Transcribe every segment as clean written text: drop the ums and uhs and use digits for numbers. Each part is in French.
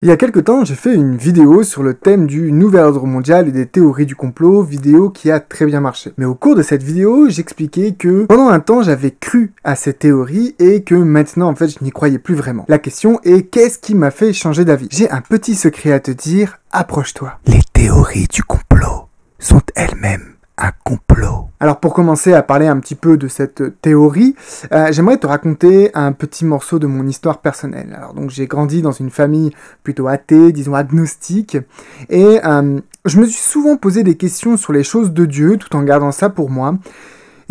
Il y a quelque temps, j'ai fait une vidéo sur le thème du nouvel ordre mondial et des théories du complot, vidéo qui a très bien marché. Mais au cours de cette vidéo, j'expliquais que pendant un temps, j'avais cru à ces théories et que maintenant, en fait, je n'y croyais plus vraiment. La question est, qu'est-ce qui m'a fait changer d'avis? J'ai un petit secret à te dire, approche-toi. Les théories du complot sont elles-mêmes un complot. Alors pour commencer à parler un petit peu de cette théorie, j'aimerais te raconter un petit morceau de mon histoire personnelle. Alors donc j'ai grandi dans une famille plutôt athée, disons agnostique, et je me suis souvent posé des questions sur les choses de Dieu tout en gardant ça pour moi.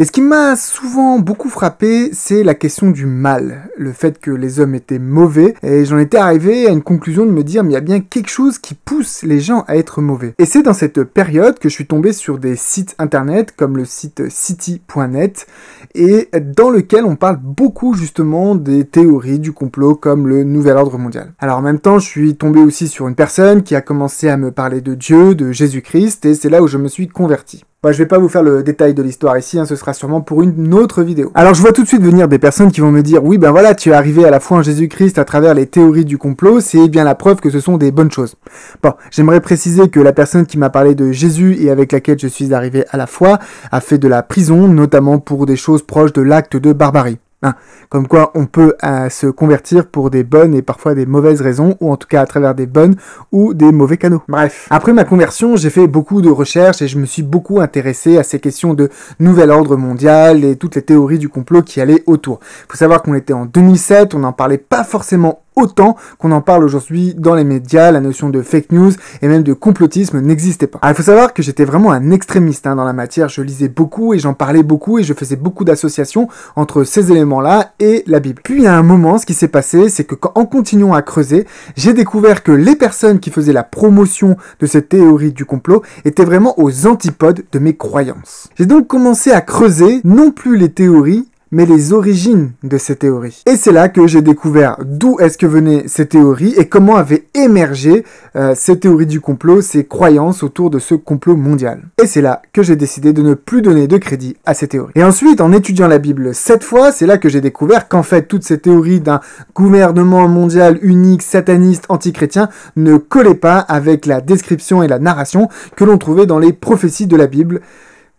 Et ce qui m'a souvent beaucoup frappé, c'est la question du mal, le fait que les hommes étaient mauvais, et j'en étais arrivé à une conclusion de me dire, mais il y a bien quelque chose qui pousse les gens à être mauvais. Et c'est dans cette période que je suis tombé sur des sites internet, comme le site city.net, et dans lequel on parle beaucoup justement des théories du complot, comme le nouvel ordre mondial. Alors en même temps, je suis tombé aussi sur une personne qui a commencé à me parler de Dieu, de Jésus-Christ, et c'est là où je me suis converti. Bon, je vais pas vous faire le détail de l'histoire ici, ce sera sûrement pour une autre vidéo. Alors je vois tout de suite venir des personnes qui vont me dire, oui ben voilà, tu es arrivé à la foi en Jésus-Christ à travers les théories du complot, c'est bien la preuve que ce sont des bonnes choses. Bon, j'aimerais préciser que la personne qui m'a parlé de Jésus et avec laquelle je suis arrivé à la foi a fait de la prison, notamment pour des choses proches de l'acte de barbarie. Comme quoi on peut se convertir pour des bonnes et parfois des mauvaises raisons, ou en tout cas à travers des bonnes ou des mauvais canaux. Bref, après ma conversion, j'ai fait beaucoup de recherches et je me suis beaucoup intéressé à ces questions de nouvel ordre mondial et toutes les théories du complot qui allaient autour. Faut savoir qu'on était en 2007, on n'en parlait pas forcément autant qu'on en parle aujourd'hui dans les médias, la notion de fake news et même de complotisme n'existait pas. Alors il faut savoir que j'étais vraiment un extrémiste dans la matière, je lisais beaucoup et j'en parlais beaucoup et je faisais beaucoup d'associations entre ces éléments-là et la Bible. Puis il y a un moment, ce qui s'est passé, c'est que en continuant à creuser, j'ai découvert que les personnes qui faisaient la promotion de cette théorie du complot étaient vraiment aux antipodes de mes croyances. J'ai donc commencé à creuser non plus les théories, mais les origines de ces théories. Et c'est là que j'ai découvert d'où est-ce que venaient ces théories et comment avaient émergé ces théories du complot, ces croyances autour de ce complot mondial. Et c'est là que j'ai décidé de ne plus donner de crédit à ces théories. Et ensuite, en étudiant la Bible 7 fois, c'est là que j'ai découvert qu'en fait, toutes ces théories d'un gouvernement mondial unique, sataniste, antichrétien ne collaient pas avec la description et la narration que l'on trouvait dans les prophéties de la Bible.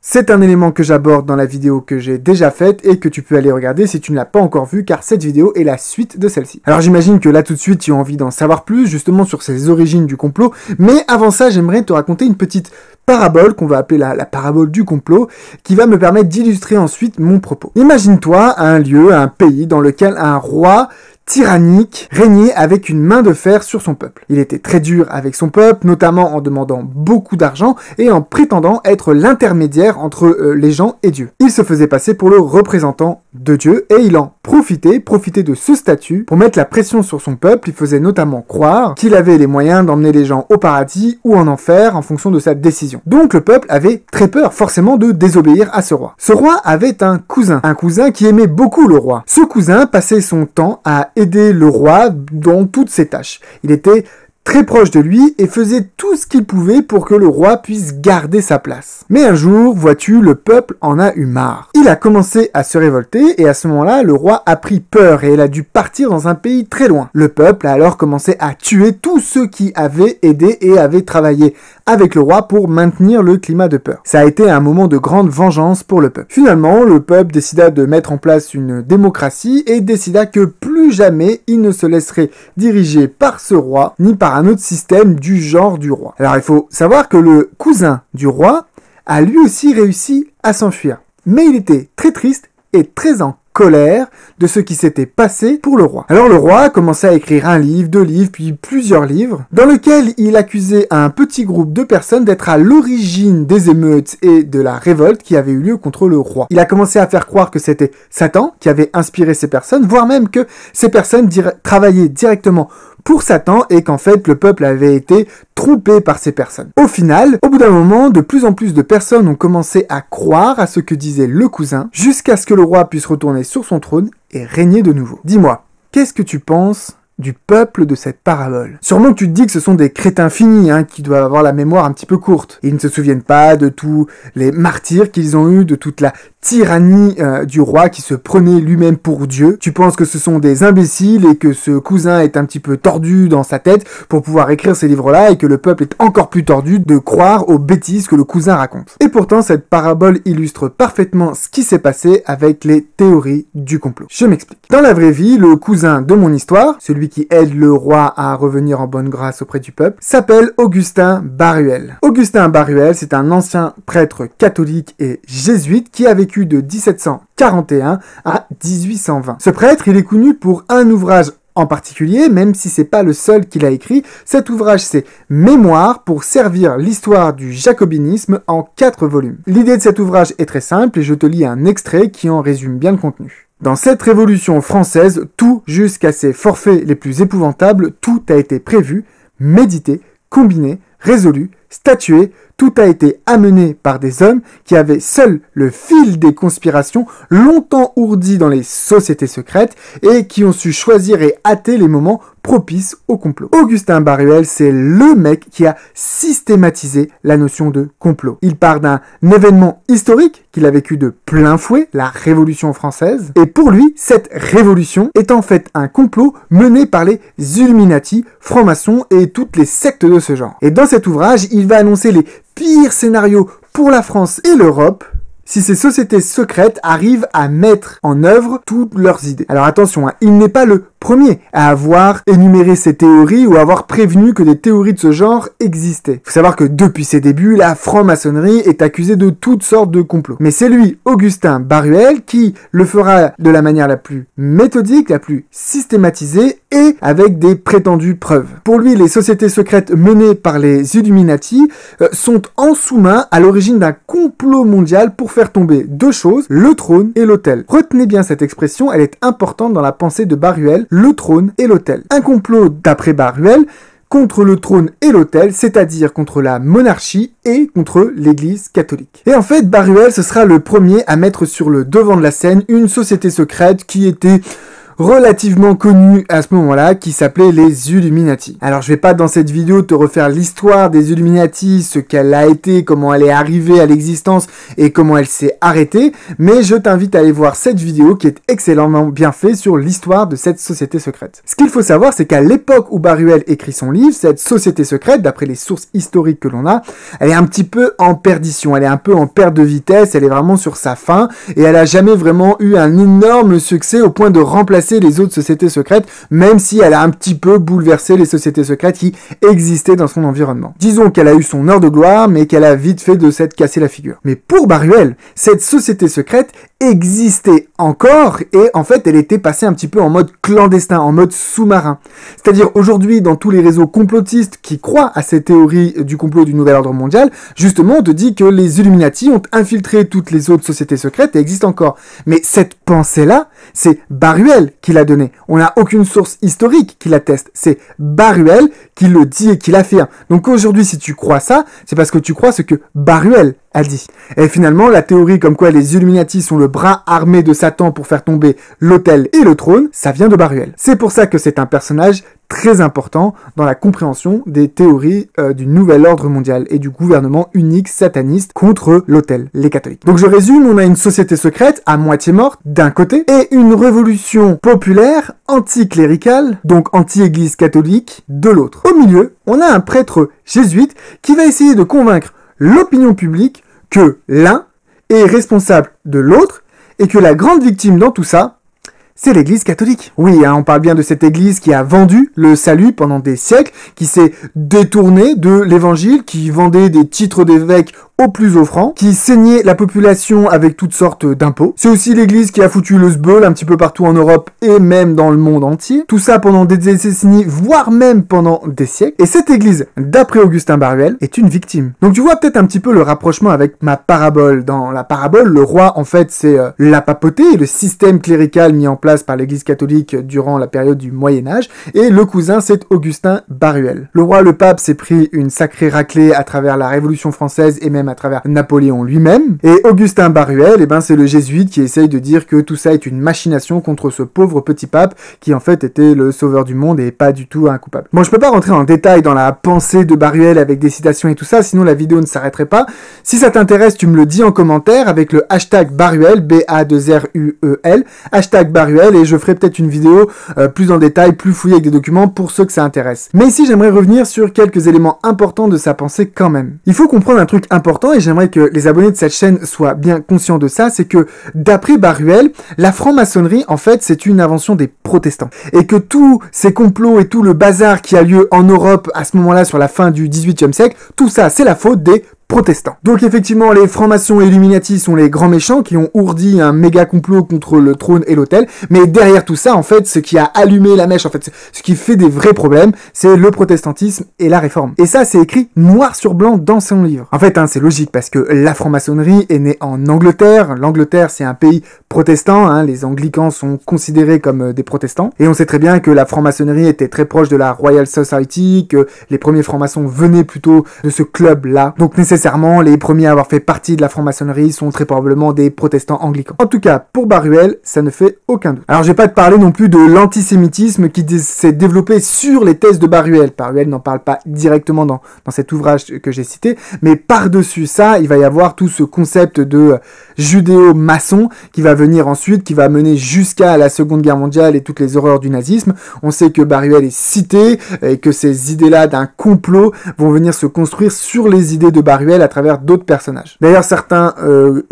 C'est un élément que j'aborde dans la vidéo que j'ai déjà faite et que tu peux aller regarder si tu ne l'as pas encore vue car cette vidéo est la suite de celle-ci. Alors j'imagine que là tout de suite tu as envie d'en savoir plus justement sur ces origines du complot, mais avant ça j'aimerais te raconter une petite parabole qu'on va appeler la parabole du complot qui va me permettre d'illustrer ensuite mon propos. Imagine-toi un lieu, un pays dans lequel un roi tyrannique régnait avec une main de fer sur son peuple. Il était très dur avec son peuple, notamment en demandant beaucoup d'argent et en prétendant être l'intermédiaire entre les gens et Dieu. Il se faisait passer pour le représentant de Dieu et il en profitait de ce statut pour mettre la pression sur son peuple. Il faisait notamment croire qu'il avait les moyens d'emmener les gens au paradis ou en enfer en fonction de sa décision. Donc le peuple avait très peur forcément de désobéir à ce roi. Ce roi avait un cousin qui aimait beaucoup le roi. Ce cousin passait son temps à aider le roi dans toutes ses tâches. Il était très proche de lui et faisait tout ce qu'il pouvait pour que le roi puisse garder sa place. Mais un jour, vois-tu, le peuple en a eu marre. Il a commencé à se révolter et à ce moment-là, le roi a pris peur et il a dû partir dans un pays très loin. Le peuple a alors commencé à tuer tous ceux qui avaient aidé et avaient travaillé avec le roi pour maintenir le climat de peur. Ça a été un moment de grande vengeance pour le peuple. Finalement, le peuple décida de mettre en place une démocratie et décida que plus jamais il ne se laisserait diriger par ce roi ni par un autre système du genre du roi. Alors il faut savoir que le cousin du roi a lui aussi réussi à s'enfuir. Mais il était très triste et très en colère de ce qui s'était passé pour le roi. Alors le roi a commencé à écrire un livre, 2 livres, puis plusieurs livres, dans lesquels il accusait un petit groupe de personnes d'être à l'origine des émeutes et de la révolte qui avait eu lieu contre le roi. Il a commencé à faire croire que c'était Satan qui avait inspiré ces personnes, voire même que ces personnes travaillaient directement pour Satan et qu'en fait le peuple avait été trompé par ces personnes. Au final, au bout d'un moment, de plus en plus de personnes ont commencé à croire à ce que disait le cousin, jusqu'à ce que le roi puisse retourner sur son trône et régner de nouveau. Dis-moi, qu'est-ce que tu penses du peuple de cette parabole? Sûrement que tu te dis que ce sont des crétins finis, qui doivent avoir la mémoire un petit peu courte. Ils ne se souviennent pas de tous les martyrs qu'ils ont eus, de toute la tyrannie du roi qui se prenait lui-même pour Dieu. Tu penses que ce sont des imbéciles et que ce cousin est un petit peu tordu dans sa tête pour pouvoir écrire ces livres-là et que le peuple est encore plus tordu de croire aux bêtises que le cousin raconte. Et pourtant, cette parabole illustre parfaitement ce qui s'est passé avec les théories du complot. Je m'explique. Dans la vraie vie, le cousin de mon histoire, celui qui aide le roi à revenir en bonne grâce auprès du peuple, s'appelle Augustin Baruel. Augustin Baruel, c'est un ancien prêtre catholique et jésuite qui a vécu de 1741 à 1820. Ce prêtre, il est connu pour un ouvrage en particulier, même si c'est pas le seul qu'il a écrit. Cet ouvrage, c'est Mémoires pour servir l'histoire du jacobinisme en 4 volumes. L'idée de cet ouvrage est très simple et je te lis un extrait qui en résume bien le contenu. Dans cette révolution française, tout jusqu'à ses forfaits les plus épouvantables, tout a été prévu, médité, combiné, résolu, statué, tout a été amené par des hommes qui avaient seuls le fil des conspirations longtemps ourdis dans les sociétés secrètes et qui ont su choisir et hâter les moments propices au complot. Augustin Baruel, c'est le mec qui a systématisé la notion de complot. Il part d'un événement historique qu'il a vécu de plein fouet, la Révolution française, et pour lui, cette révolution est en fait un complot mené par les Illuminati, francs-maçons et toutes les sectes de ce genre. Et dans cet ouvrage, il va annoncer les pires scénarios pour la France et l'Europe si ces sociétés secrètes arrivent à mettre en œuvre toutes leurs idées. Alors attention, il n'est pas le premier à avoir énuméré ces théories ou à avoir prévenu que des théories de ce genre existaient. Il faut savoir que depuis ses débuts, la franc-maçonnerie est accusée de toutes sortes de complots. Mais c'est lui, Augustin Baruel, qui le fera de la manière la plus méthodique, la plus systématisée et avec des prétendues preuves. Pour lui, les sociétés secrètes menées par les Illuminati sont en sous-main à l'origine d'un complot mondial pour faire tomber 2 choses, le trône et l'autel. Retenez bien cette expression, elle est importante dans la pensée de Baruel, le trône et l'autel. Un complot, d'après Baruel, contre le trône et l'autel, c'est-à-dire contre la monarchie et contre l'église catholique. Et en fait, Baruel, ce sera le premier à mettre sur le devant de la scène une société secrète qui était relativement connu à ce moment-là, qui s'appelait les Illuminati. Alors je vais pas dans cette vidéo te refaire l'histoire des Illuminati, ce qu'elle a été, comment elle est arrivée à l'existence et comment elle s'est arrêtée, mais je t'invite à aller voir cette vidéo qui est excellemment bien faite sur l'histoire de cette société secrète. Ce qu'il faut savoir, c'est qu'à l'époque où Baruel écrit son livre, cette société secrète, d'après les sources historiques que l'on a, elle est un petit peu en perdition, elle est un peu en perte de vitesse, elle est vraiment sur sa fin, et elle a jamais vraiment eu un énorme succès au point de remplacer les autres sociétés secrètes, même si elle a un petit peu bouleversé les sociétés secrètes qui existaient dans son environnement. Disons qu'elle a eu son heure de gloire, mais qu'elle a vite fait de s'être cassé la figure. Mais pour Baruel, cette société secrète existait encore et en fait elle était passée un petit peu en mode clandestin, en mode sous-marin. C'est-à-dire aujourd'hui dans tous les réseaux complotistes qui croient à ces théories du complot du nouvel ordre mondial, justement on te dit que les Illuminati ont infiltré toutes les autres sociétés secrètes et existent encore. Mais cette pensée-là, c'est Baruel qui l'a donnée. On n'a aucune source historique qui l'atteste. C'est Baruel qui le dit et qui l'affirme. Donc aujourd'hui si tu crois ça, c'est parce que tu crois ce que Baruel a dit. Et finalement, la théorie comme quoi les Illuminati sont le bras armé de Satan pour faire tomber l'autel et le trône, ça vient de Baruel. C'est pour ça que c'est un personnage très important dans la compréhension des théories du nouvel ordre mondial et du gouvernement unique sataniste contre l'autel, les catholiques. Donc je résume, on a une société secrète à moitié morte d'un côté et une révolution populaire anticléricale, donc anti-église catholique, de l'autre. Au milieu, on a un prêtre jésuite qui va essayer de convaincre l'opinion publique que l'un est responsable de l'autre et que la grande victime dans tout ça, c'est l'église catholique. Oui, on parle bien de cette église qui a vendu le salut pendant des siècles, qui s'est détournée de l'évangile, qui vendait des titres d'évêques au plus offrant, qui saignait la population avec toutes sortes d'impôts. C'est aussi l'église qui a foutu le sbeul un petit peu partout en Europe et même dans le monde entier. Tout ça pendant des décennies, voire même pendant des siècles. Et cette église, d'après Augustin Baruel, est une victime. Donc tu vois peut-être un petit peu le rapprochement avec ma parabole. Dans la parabole, le roi, en fait, c'est la papauté, le système clérical mis en place par l'église catholique durant la période du Moyen-Âge. Et le cousin, c'est Augustin Baruel. Le roi, le pape, s'est pris une sacrée raclée à travers la Révolution française et même à travers Napoléon lui-même. Et Augustin Baruel, eh ben, c'est le jésuite qui essaye de dire que tout ça est une machination contre ce pauvre petit pape qui en fait était le sauveur du monde et pas du tout un coupable. Bon, je peux pas rentrer en détail dans la pensée de Baruel avec des citations et tout ça, sinon la vidéo ne s'arrêterait pas. Si ça t'intéresse, tu me le dis en commentaire avec le hashtag Baruel, B-A-2-R-U-E-L, hashtag Baruel, et je ferai peut-être une vidéo plus en détail, plus fouillée avec des documents pour ceux que ça intéresse. Mais ici, j'aimerais revenir sur quelques éléments importants de sa pensée quand même. Il faut comprendre un truc important et j'aimerais que les abonnés de cette chaîne soient bien conscients de ça, c'est que d'après Baruel, la franc-maçonnerie, en fait, c'est une invention des protestants. Et que tous ces complots et tout le bazar qui a lieu en Europe à ce moment-là, sur la fin du XVIIIe siècle, tout ça, c'est la faute des protestants. Donc effectivement, les francs-maçons et Illuminati sont les grands méchants qui ont ourdi un méga complot contre le trône et l'autel, mais derrière tout ça, en fait, ce qui a allumé la mèche, en fait, ce qui fait des vrais problèmes, c'est le protestantisme et la réforme. Et ça, c'est écrit noir sur blanc dans son livre. En fait, c'est logique, parce que la franc-maçonnerie est née en Angleterre. L'Angleterre, c'est un pays protestant, les anglicans sont considérés comme des protestants, et on sait très bien que la franc-maçonnerie était très proche de la Royal Society, que les premiers francs-maçons venaient plutôt de ce club-là, donc nécessairement, les premiers à avoir fait partie de la franc-maçonnerie sont très probablement des protestants anglicans. En tout cas, pour Baruel, ça ne fait aucun doute. Alors, je vais pas te parler non plus de l'antisémitisme qui s'est développé sur les thèses de Baruel. Baruel n'en parle pas directement dans cet ouvrage que j'ai cité, mais par-dessus ça, il va y avoir tout ce concept de judéo-maçon qui va venir ensuite, qui va mener jusqu'à la Seconde Guerre mondiale et toutes les horreurs du nazisme. On sait que Baruel est cité et que ces idées-là d'un complot vont venir se construire sur les idées de Baruel à travers d'autres personnages. D'ailleurs, certains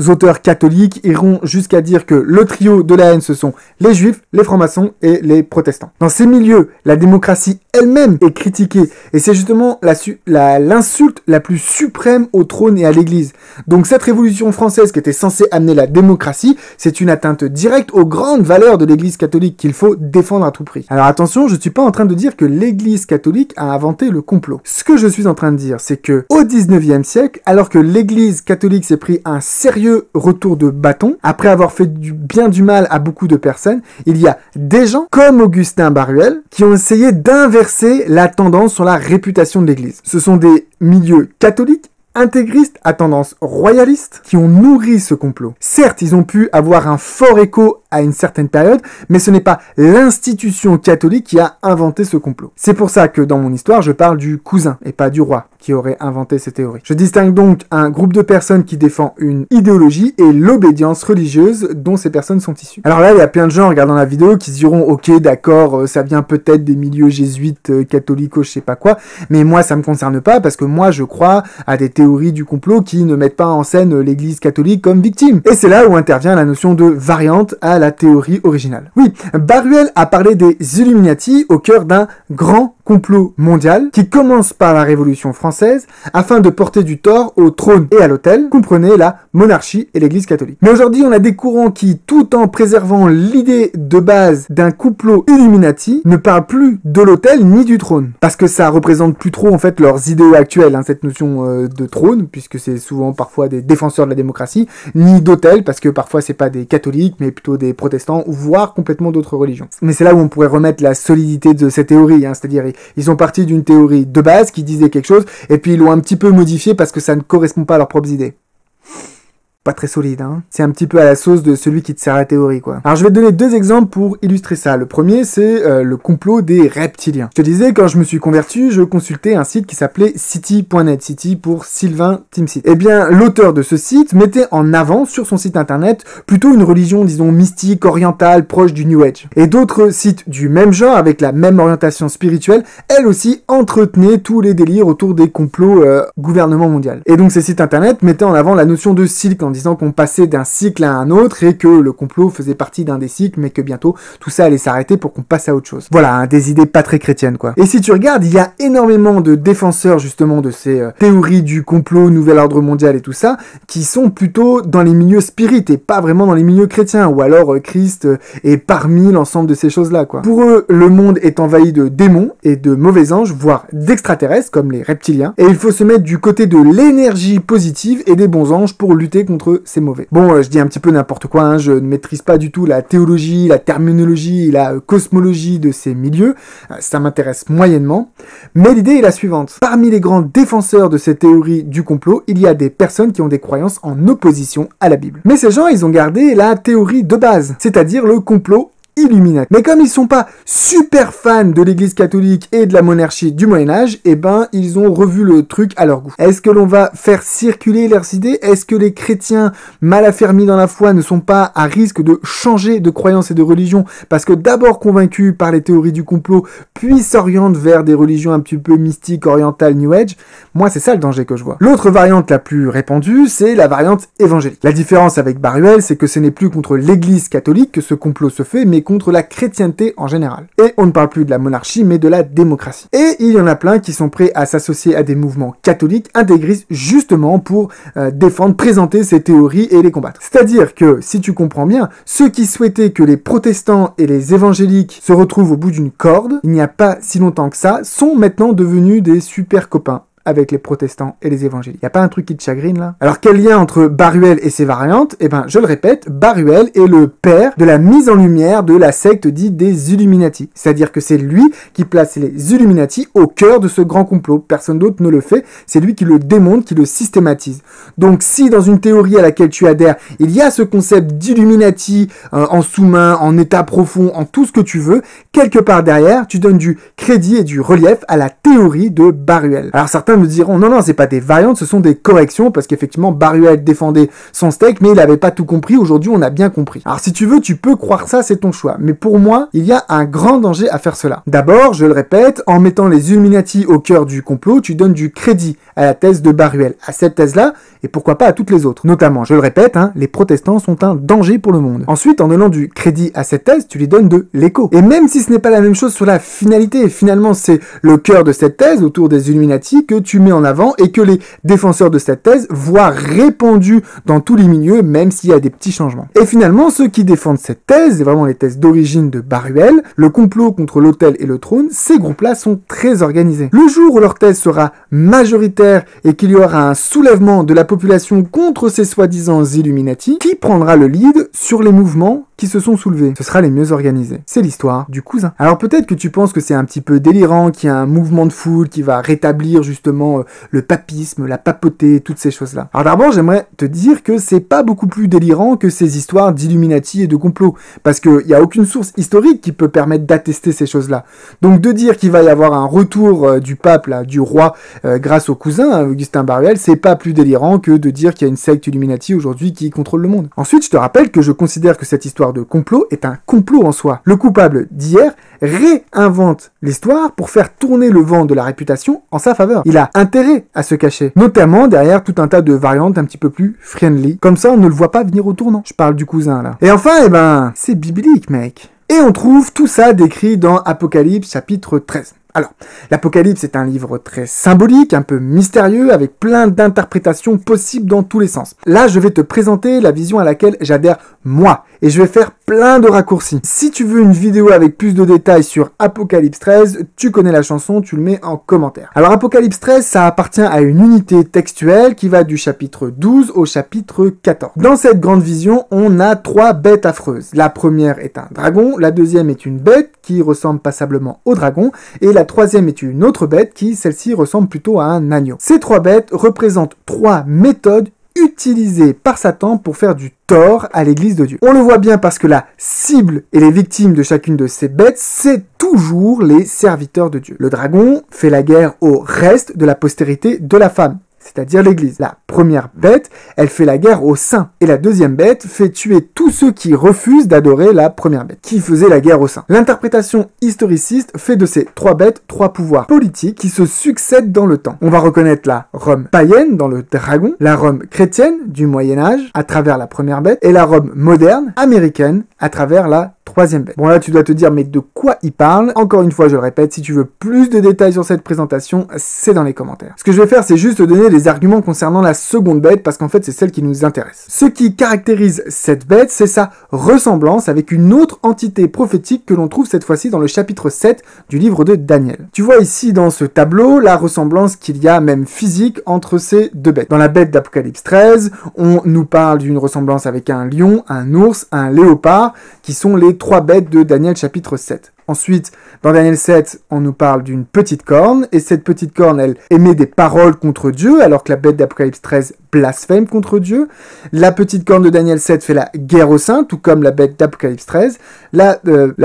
auteurs catholiques iront jusqu'à dire que le trio de la haine, ce sont les juifs, les francs-maçons et les protestants. Dans ces milieux, la démocratie elle-même est critiquée et c'est justement l'insulte la plus suprême au trône et à l'église. Donc cette révolution française qui était censée amener la démocratie, c'est une atteinte directe aux grandes valeurs de l'église catholique qu'il faut défendre à tout prix. Alors attention, je ne suis pas en train de dire que l'église catholique a inventé le complot. Ce que je suis en train de dire, c'est que au 19e siècle, alors que l'église catholique s'est pris un sérieux retour de bâton, après avoir fait bien du mal à beaucoup de personnes, il y a des gens, comme Augustin Baruel, qui ont essayé d'inverser la tendance sur la réputation de l'église. Ce sont des milieux catholiques, intégristes à tendance royaliste qui ont nourri ce complot. Certes, ils ont pu avoir un fort écho à une certaine période, mais ce n'est pas l'institution catholique qui a inventé ce complot. C'est pour ça que dans mon histoire, je parle du cousin et pas du roi qui aurait inventé ces théories. Je distingue donc un groupe de personnes qui défend une idéologie et l'obédience religieuse dont ces personnes sont issues. Alors là, il y a plein de gens en regardant la vidéo qui se diront « Ok, d'accord, ça vient peut-être des milieux jésuites, catholiques, je sais pas quoi, mais moi, ça me concerne pas parce que moi, je crois à des théories du complot qui ne mettent pas en scène l'église catholique comme victime. » Et c'est là où intervient la notion de variante à la théorie originale. Oui, Baruel a parlé des Illuminati au cœur d'un grand complot mondial qui commence par la Révolution française afin de porter du tort au trône et à l'autel, comprenez la monarchie et l'église catholique. Mais aujourd'hui, on a des courants qui, tout en préservant l'idée de base d'un complot Illuminati, ne parlent plus de l'autel ni du trône. Parce que ça représente plus trop en fait leurs idéaux actuels, cette notion de trône, puisque c'est souvent parfois des défenseurs de la démocratie, ni d'autel, parce que parfois c'est pas des catholiques, mais plutôt des protestants, ou voire complètement d'autres religions. Mais c'est là où on pourrait remettre la solidité de cette théorie, c'est-à-dire ils sont partis d'une théorie de base qui disait quelque chose, et puis ils l'ont un petit peu modifié parce que ça ne correspond pas à leurs propres idées. Pas très solide, C'est un petit peu à la sauce de celui qui te sert la théorie, quoi. Alors je vais te donner deux exemples pour illustrer ça. Le premier, c'est le complot des reptiliens. Je te disais, quand je me suis converti, je consultais un site qui s'appelait City.net, City pour Sylvain Timsit. Eh bien, l'auteur de ce site mettait en avant sur son site internet plutôt une religion, disons, mystique, orientale, proche du New Age. Et d'autres sites du même genre, avec la même orientation spirituelle, elles aussi entretenaient tous les délires autour des complots gouvernement mondial. Et donc ces sites internet mettaient en avant la notion de cycle en disant qu'on passait d'un cycle à un autre et que le complot faisait partie d'un des cycles, mais que bientôt tout ça allait s'arrêter pour qu'on passe à autre chose. Voilà, des idées pas très chrétiennes, quoi. Et si tu regardes, il y a énormément de défenseurs justement de ces théories du complot, nouvel ordre mondial et tout ça, qui sont plutôt dans les milieux spirites et pas vraiment dans les milieux chrétiens, ou alors Christ est parmi l'ensemble de ces choses-là, quoi. Pour eux, le monde est envahi de démons et de mauvais anges, voire d'extraterrestres, comme les reptiliens, et il faut se mettre du côté de l'énergie positive et des bons anges pour lutter contre contre eux, c'est mauvais. Bon, je dis un petit peu n'importe quoi, hein, je ne maîtrise pas du tout la théologie, la terminologie, la cosmologie de ces milieux, ça m'intéresse moyennement, mais l'idée est la suivante. Parmi les grands défenseurs de ces théories du complot, il y a des personnes qui ont des croyances en opposition à la Bible. Mais ces gens, ils ont gardé la théorie de base, c'est-à-dire le complot Illuminati. Mais comme ils sont pas super fans de l'église catholique et de la monarchie du Moyen-Âge, eh ben, ils ont revu le truc à leur goût. Est-ce que l'on va faire circuler leurs idées? Est-ce que les chrétiens mal affermis dans la foi ne sont pas à risque de changer de croyance et de religion parce que d'abord convaincus par les théories du complot, puis s'orientent vers des religions un petit peu mystiques, orientales, New Age? Moi, c'est ça le danger que je vois. L'autre variante la plus répandue, c'est la variante évangélique. La différence avec Baruel, c'est que ce n'est plus contre l'église catholique que ce complot se fait, mais contre la chrétienté en général. Et on ne parle plus de la monarchie, mais de la démocratie. Et il y en a plein qui sont prêts à s'associer à des mouvements catholiques intégristes justement pour défendre, présenter ces théories et les combattre. C'est-à-dire que, si tu comprends bien, ceux qui souhaitaient que les protestants et les évangéliques se retrouvent au bout d'une corde, il n'y a pas si longtemps que ça, sont maintenant devenus des super copains avec les protestants et les évangéliques. Y a pas un truc qui te chagrine là? Alors quel lien entre Baruel et ses variantes? Eh ben, je le répète, Baruel est le père de la mise en lumière de la secte dite des Illuminati. C'est-à-dire que c'est lui qui place les Illuminati au cœur de ce grand complot. Personne d'autre ne le fait. C'est lui qui le démontre, qui le systématise. Donc si dans une théorie à laquelle tu adhères, il y a ce concept d'Illuminati en sous-main, en état profond, en tout ce que tu veux, quelque part derrière, tu donnes du crédit et du relief à la théorie de Baruel. Alors certains me diront non, c'est pas des variantes, ce sont des corrections parce qu'effectivement Baruel défendait son steak mais il avait pas tout compris, aujourd'hui on a bien compris. Alors si tu veux, tu peux croire ça, c'est ton choix, mais pour moi, il y a un grand danger à faire cela. D'abord, je le répète, en mettant les Illuminati au cœur du complot, tu donnes du crédit à la thèse de Baruel, à cette thèse-là, et pourquoi pas à toutes les autres. Notamment, je le répète, les protestants sont un danger pour le monde. Ensuite, en donnant du crédit à cette thèse, tu lui donnes de l'écho. Et même si ce n'est pas la même chose sur la finalité, finalement c'est le cœur de cette thèse autour des Illuminati que tu mets en avant et que les défenseurs de cette thèse voient répandue dans tous les milieux, même s'il y a des petits changements. Et finalement, ceux qui défendent cette thèse, et vraiment les thèses d'origine de Baruel, le complot contre l'autel et le trône, ces groupes-là sont très organisés. Le jour où leur thèse sera majoritaire et qu'il y aura un soulèvement de la population contre ces soi-disant Illuminati, qui prendra le lead sur les mouvements qui se sont soulevés? Ce sera les mieux organisés. C'est l'histoire du cousin. Alors peut-être que tu penses que c'est un petit peu délirant, qu'il y a un mouvement de foule qui va rétablir justement le papisme, la papauté, toutes ces choses-là. Alors d'abord, j'aimerais te dire que c'est pas beaucoup plus délirant que ces histoires d'Illuminati et de complot, parce qu'il n'y a aucune source historique qui peut permettre d'attester ces choses-là. Donc de dire qu'il va y avoir un retour du pape, là, du roi, grâce au cousin, Augustin Baruel, c'est pas plus délirant que de dire qu'il y a une secte Illuminati aujourd'hui qui contrôle le monde. Ensuite, je te rappelle que je considère que cette histoire de complot est un complot en soi. Le coupable d'hier réinvente l'histoire pour faire tourner le vent de la réputation en sa faveur. Il a intérêt à se cacher, notamment derrière tout un tas de variantes un petit peu plus friendly. Comme ça, on ne le voit pas venir au tournant. Je parle du cousin, là. Et enfin, c'est biblique, mec. Et on trouve tout ça décrit dans Apocalypse chapitre 13. Alors, l'Apocalypse est un livre très symbolique, un peu mystérieux, avec plein d'interprétations possibles dans tous les sens. Là, je vais te présenter la vision à laquelle j'adhère moi, et je vais faire plein de raccourcis. Si tu veux une vidéo avec plus de détails sur Apocalypse 13, tu connais la chanson, tu le mets en commentaire. Alors, Apocalypse 13, ça appartient à une unité textuelle qui va du chapitre 12 au chapitre 14. Dans cette grande vision, on a 3 bêtes affreuses. La première est un dragon, la deuxième est une bête qui ressemble passablement au dragon, et la troisième est une autre bête qui, celle-ci, ressemble plutôt à un agneau. Ces 3 bêtes représentent 3 méthodes utilisées par Satan pour faire du tort à l'église de Dieu. On le voit bien parce que la cible et les victimes de chacune de ces bêtes, c'est toujours les serviteurs de Dieu. Le dragon fait la guerre au reste de la postérité de la femme, c'est-à-dire l'église. La première bête, elle fait la guerre aux saints. Et la deuxième bête fait tuer tous ceux qui refusent d'adorer la première bête, qui faisait la guerre aux saints. L'interprétation historiciste fait de ces 3 bêtes 3 pouvoirs politiques qui se succèdent dans le temps. On va reconnaître la Rome païenne dans le dragon, la Rome chrétienne du Moyen-Âge à travers la première bête, et la Rome moderne, américaine, à travers la troisième bête. Bon là tu dois te dire mais de quoi il parle? Encore une fois je le répète, si tu veux plus de détails sur cette présentation, c'est dans les commentaires. Ce que je vais faire c'est juste te donner les arguments concernant la seconde bête parce qu'en fait c'est celle qui nous intéresse. Ce qui caractérise cette bête, c'est sa ressemblance avec une autre entité prophétique que l'on trouve cette fois-ci dans le chapitre 7 du livre de Daniel. Tu vois ici dans ce tableau la ressemblance qu'il y a même physique entre ces deux bêtes. Dans la bête d'Apocalypse 13, on nous parle d'une ressemblance avec un lion, un ours, un léopard, qui sont les trois bêtes de Daniel chapitre 7. Ensuite, dans Daniel 7, on nous parle d'une petite corne, et cette petite corne, elle émet des paroles contre Dieu, alors que la bête d'Apocalypse 13 blasphème contre Dieu. La petite corne de Daniel 7 fait la guerre aux saints, tout comme la bête d'Apocalypse 13. La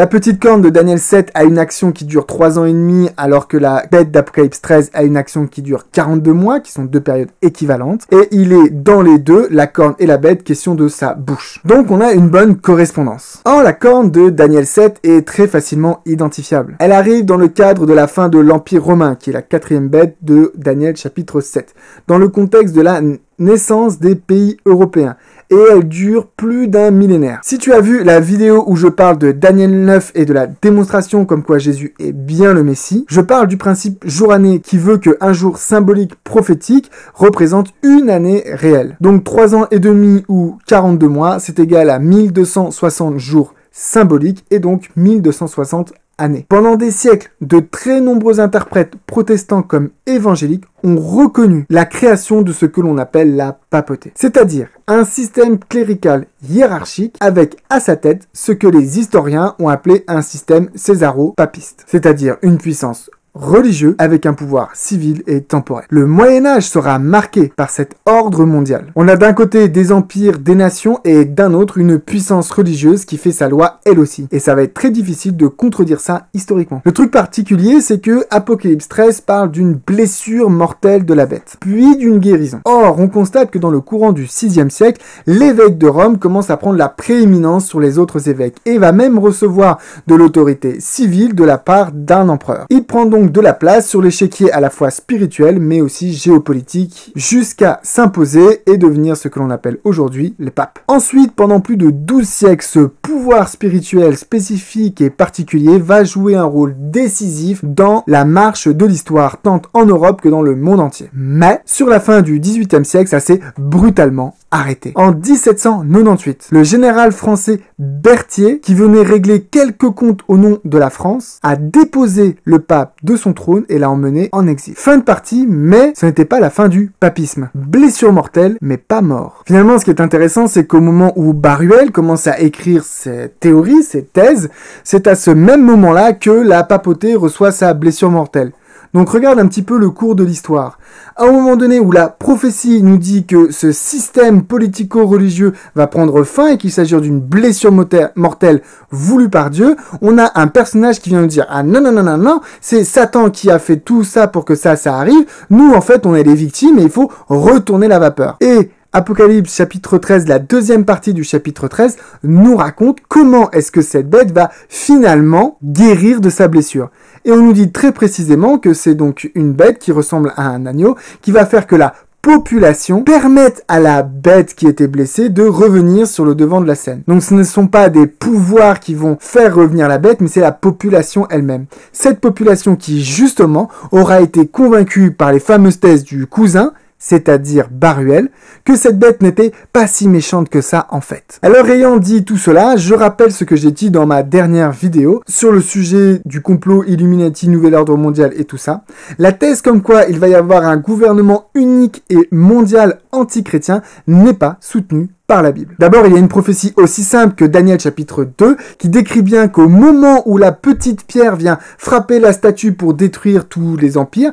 petite corne de Daniel 7 a une action qui dure 3 ans et demi, alors que la bête d'Apocalypse 13 a une action qui dure 42 mois, qui sont deux périodes équivalentes. Et il est dans les deux, la corne et la bête, question de sa bouche. Donc on a une bonne correspondance. Or, la corne de Daniel 7 est très facilement identifiable. Elle arrive dans le cadre de la fin de l'Empire romain, qui est la quatrième bête de Daniel chapitre 7, dans le contexte de la naissance des pays européens, et elle dure plus d'un millénaire. Si tu as vu la vidéo où je parle de Daniel 9 et de la démonstration comme quoi Jésus est bien le Messie, je parle du principe jour-année qui veut qu'un jour symbolique prophétique représente une année réelle. Donc 3 ans et demi ou 42 mois, c'est égal à 1260 jours symboliques et donc 1260 années. Pendant des siècles, de très nombreux interprètes protestants comme évangéliques ont reconnu la création de ce que l'on appelle la papauté, c'est-à-dire un système clérical hiérarchique avec à sa tête ce que les historiens ont appelé un système césaro-papiste, c'est-à-dire une puissance religieux avec un pouvoir civil et temporel. Le Moyen-Âge sera marqué par cet ordre mondial. On a d'un côté des empires, des nations et d'un autre une puissance religieuse qui fait sa loi elle aussi. Et ça va être très difficile de contredire ça historiquement. Le truc particulier, c'est que Apocalypse 13 parle d'une blessure mortelle de la bête, puis d'une guérison. Or, on constate que dans le courant du 6e siècle, l'évêque de Rome commence à prendre la prééminence sur les autres évêques et va même recevoir de l'autorité civile de la part d'un empereur. Il prend donc de la place sur l'échiquier à la fois spirituel mais aussi géopolitique jusqu'à s'imposer et devenir ce que l'on appelle aujourd'hui le pape. Ensuite, pendant plus de 12 siècles, ce pouvoir spirituel spécifique et particulier va jouer un rôle décisif dans la marche de l'histoire tant en Europe que dans le monde entier. Mais sur la fin du 18e siècle, ça s'est brutalement arrêté. En 1798, le général français Berthier, qui venait régler quelques comptes au nom de la France, a déposé le pape de son trône et l'a emmené en exil. Fin de partie, mais ce n'était pas la fin du papisme. Blessure mortelle, mais pas mort. Finalement, ce qui est intéressant, c'est qu'au moment où Baruel commence à écrire ses théories, ses thèses, c'est à ce même moment-là que la papauté reçoit sa blessure mortelle. Donc regarde un petit peu le cours de l'histoire. À un moment donné où la prophétie nous dit que ce système politico-religieux va prendre fin et qu'il s'agit d'une blessure mortelle voulue par Dieu, on a un personnage qui vient nous dire « Ah non, non, non, non, non, c'est Satan qui a fait tout ça pour que ça arrive. Nous, en fait, on est les victimes et il faut retourner la vapeur. » Et Apocalypse chapitre 13, la deuxième partie du chapitre 13, nous raconte comment est-ce que cette bête va finalement guérir de sa blessure. Et on nous dit très précisément que c'est donc une bête qui ressemble à un agneau qui va faire que la population permette à la bête qui était blessée de revenir sur le devant de la scène. Donc ce ne sont pas des pouvoirs qui vont faire revenir la bête, mais c'est la population elle-même. Cette population qui justement aura été convaincue par les fameuses thèses du cousin, c'est-à-dire Baruel, que cette bête n'était pas si méchante que ça en fait. Alors ayant dit tout cela, je rappelle ce que j'ai dit dans ma dernière vidéo sur le sujet du complot Illuminati, Nouvel Ordre Mondial et tout ça. La thèse comme quoi il va y avoir un gouvernement unique et mondial anti-chrétien n'est pas soutenue par la Bible. D'abord, il y a une prophétie aussi simple que Daniel chapitre 2 qui décrit bien qu'au moment où la petite pierre vient frapper la statue pour détruire tous les empires,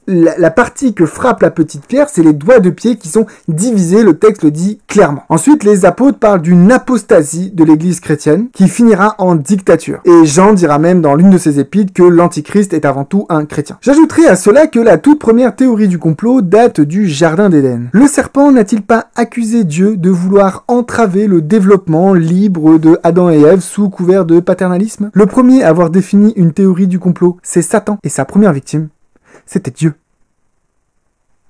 la partie que frappe la petite pierre, c'est les doigts de pied qui sont divisés, le texte le dit clairement. Ensuite, les apôtres parlent d'une apostasie de l'église chrétienne qui finira en dictature. Et Jean dira même dans l'une de ses épîtres que l'antichrist est avant tout un chrétien. J'ajouterai à cela que la toute première théorie du complot date du Jardin d'Éden. Le serpent n'a-t-il pas accusé Dieu de vouloir entraver le développement libre de Adam et Ève sous couvert de paternalisme? Le premier à avoir défini une théorie du complot, c'est Satan. Et sa première victime, c'était Dieu.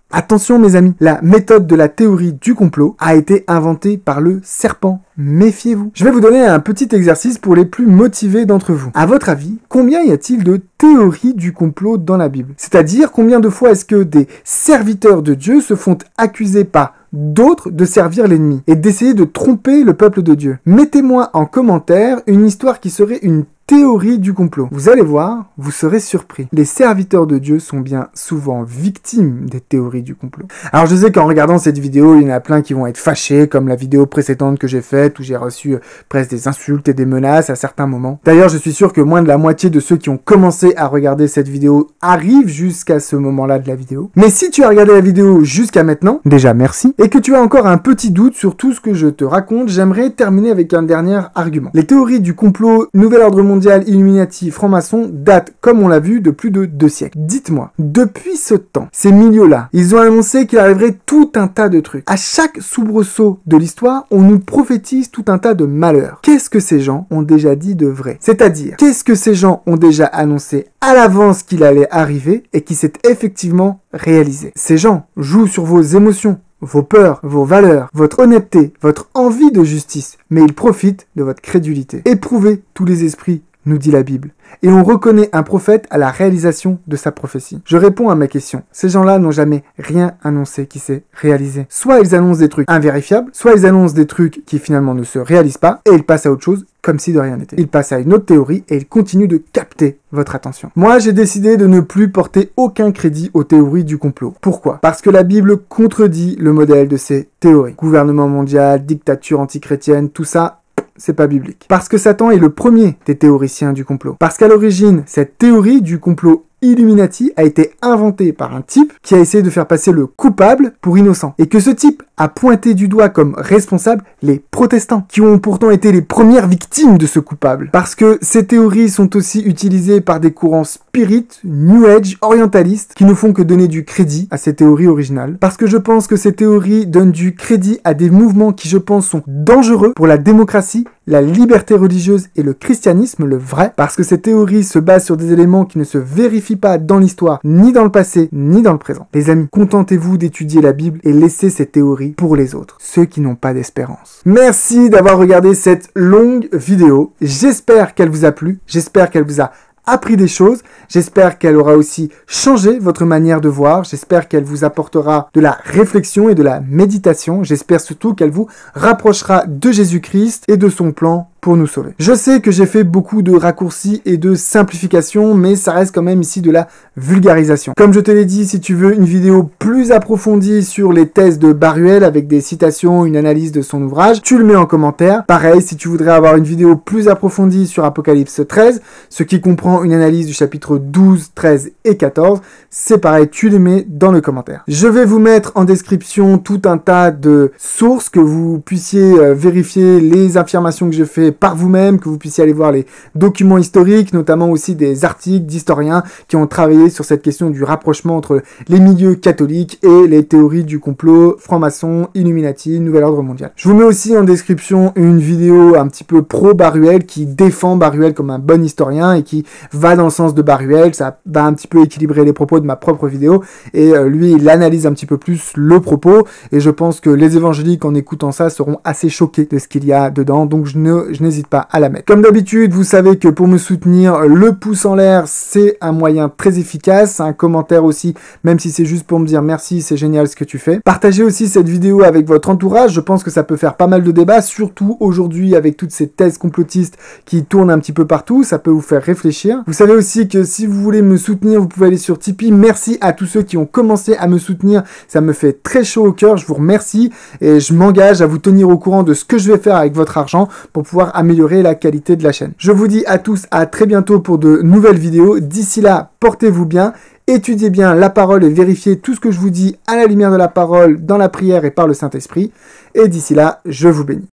Attention mes amis, la méthode de la théorie du complot a été inventée par le serpent. Méfiez-vous. Je vais vous donner un petit exercice pour les plus motivés d'entre vous. À votre avis, combien y a-t-il de théories du complot dans la Bible? C'est-à-dire, combien de fois est-ce que des serviteurs de Dieu se font accuser par d'autres de servir l'ennemi et d'essayer de tromper le peuple de Dieu? Mettez-moi en commentaire une histoire qui serait une théorie du complot. Vous allez voir, vous serez surpris. Les serviteurs de Dieu sont bien souvent victimes des théories du complot. Alors je sais qu'en regardant cette vidéo, il y en a plein qui vont être fâchés, comme la vidéo précédente que j'ai faite, où j'ai reçu presque des insultes et des menaces à certains moments. D'ailleurs, je suis sûr que moins de la moitié de ceux qui ont commencé à regarder cette vidéo arrivent jusqu'à ce moment-là de la vidéo. Mais si tu as regardé la vidéo jusqu'à maintenant, déjà merci, et que tu as encore un petit doute sur tout ce que je te raconte, j'aimerais terminer avec un dernier argument. Les théories du complot, nouvel ordre mondial, Illuminati, franc-maçon datent, comme on l'a vu, de plus de 2 siècles. Dites-moi, depuis ce temps, ces milieux-là, ils ont annoncé qu'il arriverait tout un tas de trucs. À chaque soubresaut de l'histoire, on nous prophétise tout un tas de malheurs. Qu'est-ce que ces gens ont déjà dit de vrai? C'est-à-dire, qu'est-ce que ces gens ont déjà annoncé à l'avance qu'il allait arriver et qui s'est effectivement réalisé? Ces gens jouent sur vos émotions, vos peurs, vos valeurs, votre honnêteté, votre envie de justice, mais ils profitent de votre crédulité. Éprouvez tous les esprits, nous dit la Bible. Et on reconnaît un prophète à la réalisation de sa prophétie. Je réponds à ma question. Ces gens-là n'ont jamais rien annoncé qui s'est réalisé. Soit ils annoncent des trucs invérifiables, soit ils annoncent des trucs qui finalement ne se réalisent pas, et ils passent à autre chose, comme si de rien n'était. Ils passent à une autre théorie, et ils continuent de capter votre attention. Moi, j'ai décidé de ne plus porter aucun crédit aux théories du complot. Pourquoi? Parce que la Bible contredit le modèle de ces théories. Gouvernement mondial, dictature antichrétienne, tout ça, c'est pas biblique. Parce que Satan est le premier des théoriciens du complot. Parce qu'à l'origine, cette théorie du complot Illuminati a été inventée par un type qui a essayé de faire passer le coupable pour innocent. Et que ce type a pointé du doigt comme responsable les protestants, qui ont pourtant été les premières victimes de ce coupable. Parce que ces théories sont aussi utilisées par des courants spirites, New Age, orientalistes, qui ne font que donner du crédit à ces théories originales. Parce que je pense que ces théories donnent du crédit à des mouvements qui, je pense, sont dangereux pour la démocratie, la liberté religieuse et le christianisme, le vrai. Parce que ces théories se basent sur des éléments qui ne se vérifient pas dans l'histoire, ni dans le passé, ni dans le présent. Les amis, contentez-vous d'étudier la Bible et laissez ces théories pour les autres, ceux qui n'ont pas d'espérance. Merci d'avoir regardé cette longue vidéo. J'espère qu'elle vous a plu, j'espère qu'elle vous a appris des choses, j'espère qu'elle aura aussi changé votre manière de voir, j'espère qu'elle vous apportera de la réflexion et de la méditation, j'espère surtout qu'elle vous rapprochera de Jésus-Christ et de son plan pour nous sauver. Je sais que j'ai fait beaucoup de raccourcis et de simplifications, mais ça reste quand même ici de la vulgarisation. Comme je te l'ai dit, si tu veux une vidéo plus approfondie sur les thèses de Baruel avec des citations, une analyse de son ouvrage, tu le mets en commentaire. Pareil, si tu voudrais avoir une vidéo plus approfondie sur Apocalypse 13, ce qui comprend une analyse du chapitre 12, 13 et 14, c'est pareil, tu les mets dans le commentaire. Je vais vous mettre en description tout un tas de sources que vous puissiez vérifier les affirmations que je fais par vous-même, que vous puissiez aller voir les documents historiques, notamment aussi des articles d'historiens qui ont travaillé sur cette question du rapprochement entre les milieux catholiques et les théories du complot, franc-maçon, Illuminati, nouvel ordre mondial. Je vous mets aussi en description une vidéo un petit peu pro-Baruel qui défend Baruel comme un bon historien et qui va dans le sens de Baruel. Ça va un petit peu équilibrer les propos de ma propre vidéo et lui, il analyse un petit peu plus le propos et je pense que les évangéliques en écoutant ça seront assez choqués de ce qu'il y a dedans, donc je n'hésite pas à la mettre. Comme d'habitude, vous savez que pour me soutenir, le pouce en l'air, c'est un moyen très efficace. Un commentaire aussi, même si c'est juste pour me dire merci, c'est génial ce que tu fais. Partagez aussi cette vidéo avec votre entourage. Je pense que ça peut faire pas mal de débats, surtout aujourd'hui avec toutes ces thèses complotistes qui tournent un petit peu partout. Ça peut vous faire réfléchir. Vous savez aussi que si vous voulez me soutenir, vous pouvez aller sur Tipeee. Merci à tous ceux qui ont commencé à me soutenir. Ça me fait très chaud au cœur. Je vous remercie et je m'engage à vous tenir au courant de ce que je vais faire avec votre argent pour pouvoir améliorer la qualité de la chaîne. Je vous dis à tous à très bientôt pour de nouvelles vidéos. D'ici là, portez-vous bien, étudiez bien la parole et vérifiez tout ce que je vous dis à la lumière de la parole, dans la prière et par le Saint-Esprit. Et d'ici là, je vous bénis.